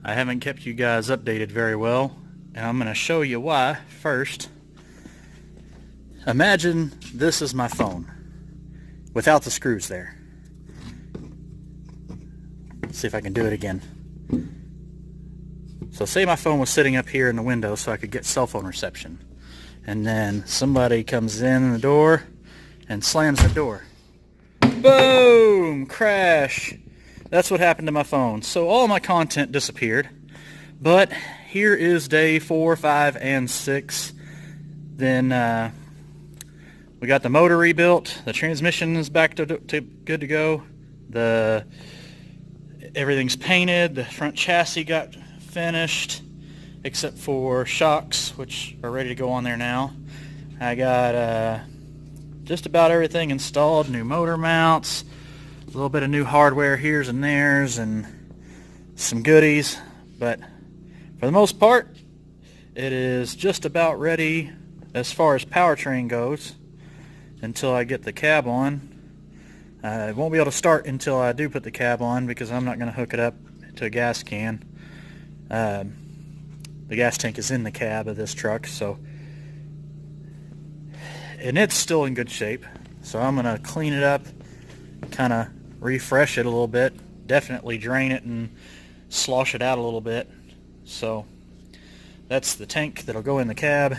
I haven't kept you guys updated very well, and I'm going to show you why first. Imagine this is my phone without the screws there. Let's see if I can do it again. So say my phone was sitting up here in the window so I could get cell phone reception, and then somebody comes in the door and slams the door. Boom! Crash! That's what happened to my phone. So all my content disappeared. But here is day 4, 5, and 6. Then we got the motor rebuilt. The transmission is back to good to go. Everything's painted. The front chassis got finished, except for shocks, which are ready to go on there now. I got just about everything installed. New motor mounts, a little bit of new hardware here's and there's, and some goodies. But for the most part, it is just about ready as far as powertrain goes until I get the cab on. I won't be able to start until I do put the cab on because I'm not going to hook it up to a gas can. The gas tank is in the cab of this truck, and it's still in good shape. So I'm going to clean it up, kind of refresh it a little bit, definitely drain it and slosh it out a little bit. So that's the tank that'll go in the cab,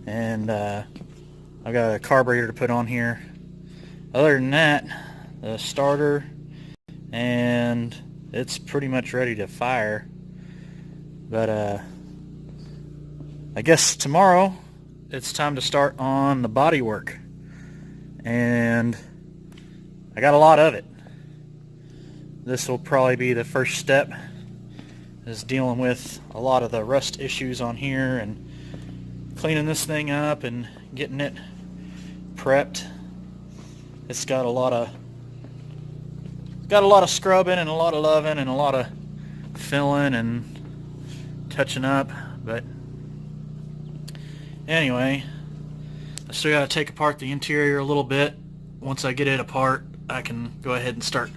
and I've got a carburetor to put on here. Other than that, the starter, and it's pretty much ready to fire. But I guess tomorrow it's time to start on the body work, and I got a lot of it. This will probably be the first step, is dealing with a lot of the rust issues on here and cleaning this thing up and getting it prepped. It's got a lot of scrubbing and a lot of loving and a lot of filling and touching up. But anyway, I still got to take apart the interior a little bit. Once I get it apart, I can go ahead and start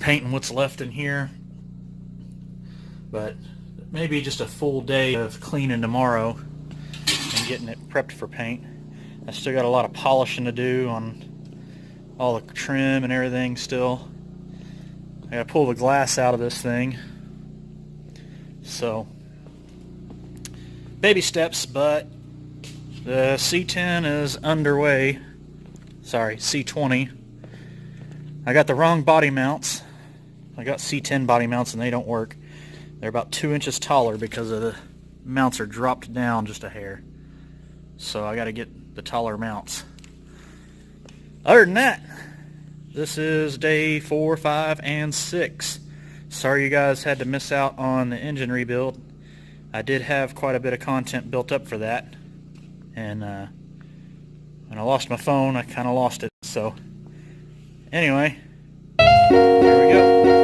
painting what's left in here. But maybe just a full day of cleaning tomorrow and getting it prepped for paint. I still got a lot of polishing to do on all the trim and everything still. I gotta pull the glass out of this thing. So, baby steps, but the C10 is underway. Sorry, C20. I got the wrong body mounts. I got C10 body mounts and they don't work. They're about 2 inches taller because of the mounts are dropped down just a hair. So I gotta get the taller mounts. Other than that, this is day 4, 5, and 6. Sorry you guys had to miss out on the engine rebuild. I did have quite a bit of content built up for that, and when I lost my phone, I kind of lost it. So anyway, here we go.